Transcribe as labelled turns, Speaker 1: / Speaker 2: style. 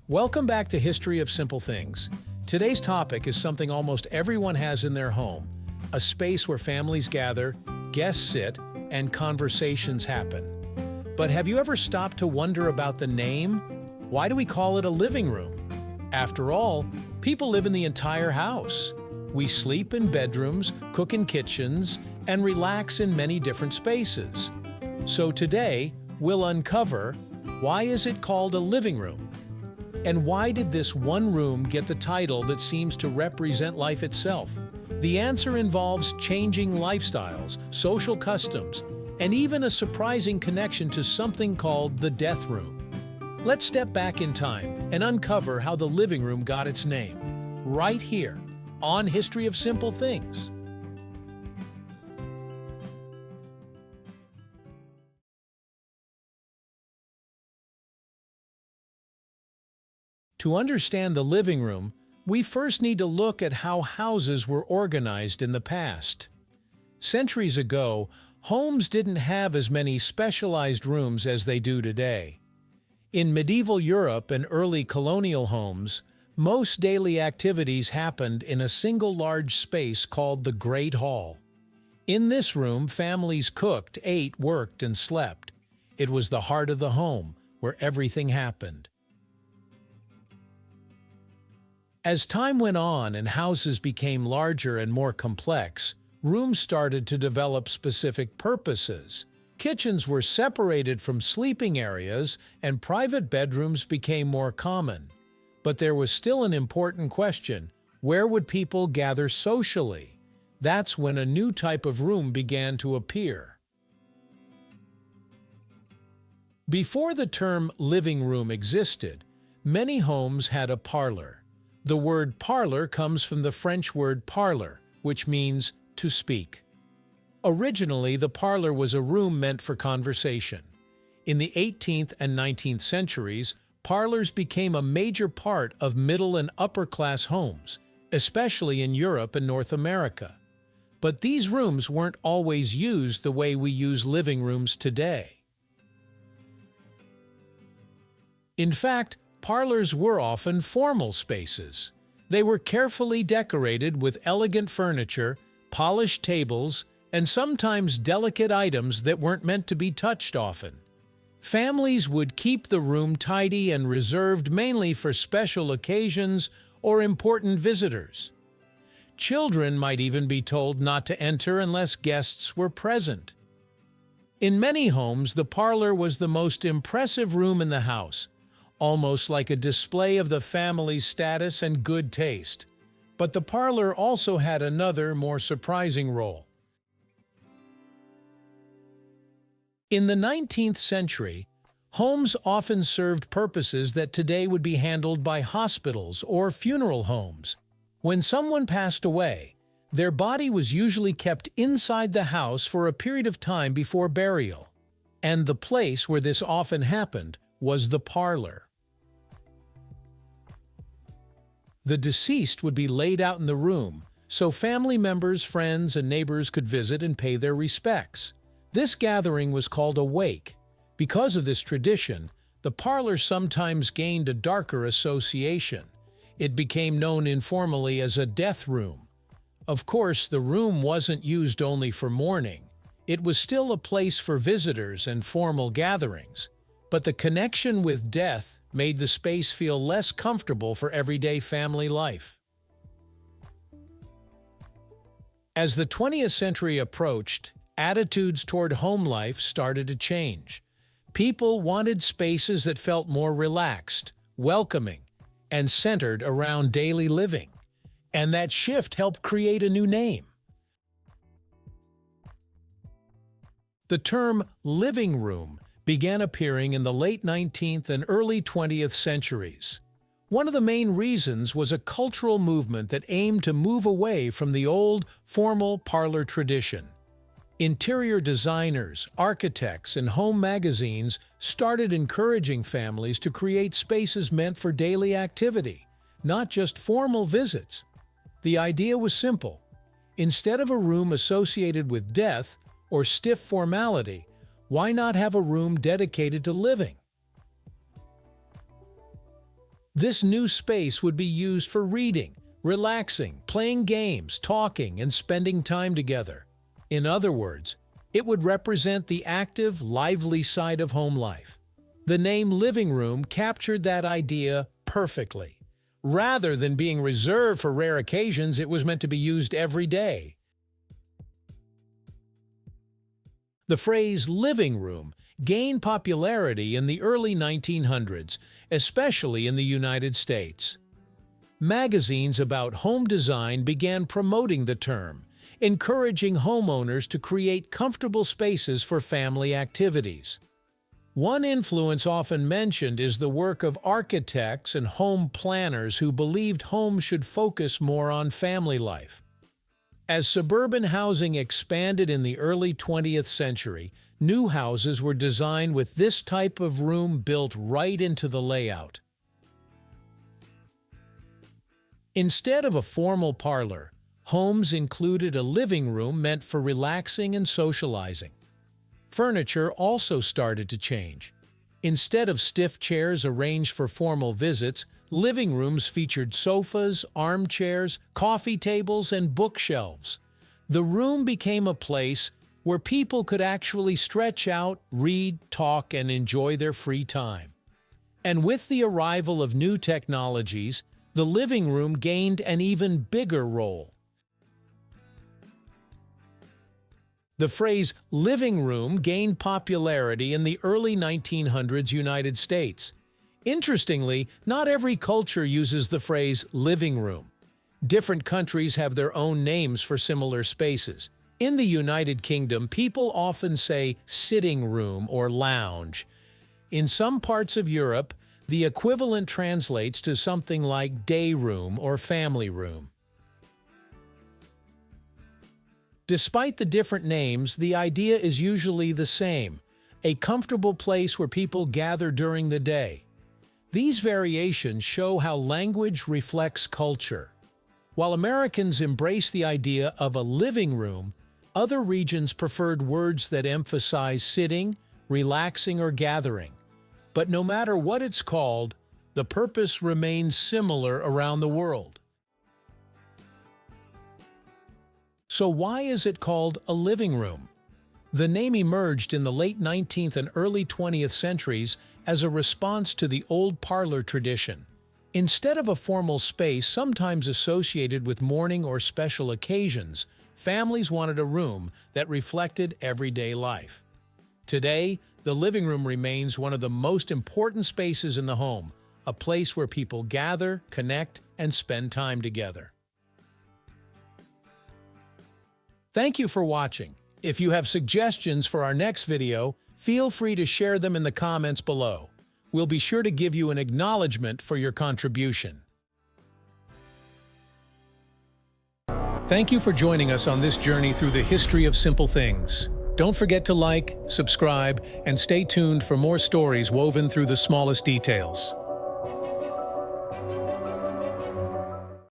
Speaker 1: Welcome back to History of Simple Things. Today's topic is something almost everyone has in their home, a space where families gather, guests sit, and conversations happen. But have you ever stopped to wonder about the name? Why do we call it a living room? After all, people live in the entire house. We sleep in bedrooms, cook in kitchens, and relax in many different spaces. So today, we'll uncover why is it called a living room? And why did this one room get the title that seems to represent life itself? The answer involves changing lifestyles, social customs, and even a surprising connection to something called the death room. Let's step back in time and uncover how the living room got its name, right here on History of Simple Things. To understand the living room, we first need to look at how houses were organized in the past. Centuries ago, homes didn't have as many specialized rooms as they do today. In medieval Europe and early colonial homes, most daily activities happened in a single large space called the Great Hall. In this room, families cooked, ate, worked, and slept. It was the heart of the home, where everything happened. As time went on and houses became larger and more complex, rooms started to develop specific purposes. Kitchens were separated from sleeping areas, and private bedrooms became more common. But there was still an important question: where would people gather socially? That's when a new type of room began to appear. Before the term living room existed, many homes had a parlor. The word parlor comes from the French word parler, which means to speak. Originally, the parlor was a room meant for conversation. In the 18th and 19th centuries, parlors became a major part of middle and upper-class homes, especially in Europe and North America. But these rooms weren't always used the way we use living rooms today. In fact, parlors were often formal spaces. They were carefully decorated with elegant furniture, polished tables, and sometimes delicate items that weren't meant to be touched often. Families would keep the room tidy and reserved mainly for special occasions or important visitors. Children might even be told not to enter unless guests were present. In many homes, the parlor was the most impressive room in the house, almost like a display of the family's status and good taste. But the parlor also had another, more surprising role. In the 19th century, homes often served purposes that today would be handled by hospitals or funeral homes. When someone passed away, their body was usually kept inside the house for a period of time before burial. And the place where this often happened was the parlor. The deceased would be laid out in the room, so family members, friends, and neighbors could visit and pay their respects. This gathering was called a wake. Because of this tradition, the parlor sometimes gained a darker association. It became known informally as a death room. Of course, the room wasn't used only for mourning. It was still a place for visitors and formal gatherings. But the connection with death made the space feel less comfortable for everyday family life. As the 20th century approached, attitudes toward home life started to change. People wanted spaces that felt more relaxed, welcoming, and centered around daily living. And that shift helped create a new name. The term living room began appearing in the late 19th and early 20th centuries. One of the main reasons was a cultural movement that aimed to move away from the old, formal parlor tradition. Interior designers, architects, and home magazines started encouraging families to create spaces meant for daily activity, not just formal visits. The idea was simple. Instead of a room associated with death or stiff formality, why not have a room dedicated to living? This new space would be used for reading, relaxing, playing games, talking, and spending time together. In other words, it would represent the active, lively side of home life. The name living room captured that idea perfectly. Rather than being reserved for rare occasions, it was meant to be used every day. The phrase living room gained popularity in the early 1900s, especially in the United States. Magazines about home design began promoting the term, encouraging homeowners to create comfortable spaces for family activities. One influence often mentioned is the work of architects and home planners who believed homes should focus more on family life. As suburban housing expanded in the early 20th century, new houses were designed with this type of room built right into the layout. Instead of a formal parlor, homes included a living room meant for relaxing and socializing. Furniture also started to change. Instead of stiff chairs arranged for formal visits, living rooms featured sofas, armchairs, coffee tables, and bookshelves. The room became a place where people could actually stretch out, read, talk, and enjoy their free time. And with the arrival of new technologies, the living room gained an even bigger role. The phrase living room gained popularity in the early 1900s United States. Interestingly, not every culture uses the phrase living room. Different countries have their own names for similar spaces. In the United Kingdom, people often say sitting room or lounge. In some parts of Europe, the equivalent translates to something like day room or family room. Despite the different names, the idea is usually the same: a comfortable place where people gather during the day. These variations show how language reflects culture. While Americans embrace the idea of a living room, other regions preferred words that emphasize sitting, relaxing, or gathering. But no matter what it's called, the purpose remains similar around the world. So why is it called a living room? The name emerged in the late 19th and early 20th centuries as a response to the old parlor tradition. Instead of a formal space sometimes associated with mourning or special occasions, families wanted a room that reflected everyday life. Today, the living room remains one of the most important spaces in the home, a place where people gather, connect, and spend time together. Thank you for watching. If you have suggestions for our next video, feel free to share them in the comments below. We'll be sure to give you an acknowledgement for your contribution. Thank you for joining us on this journey through the history of simple things. Don't forget to like, subscribe, and stay tuned for more stories woven through the smallest details.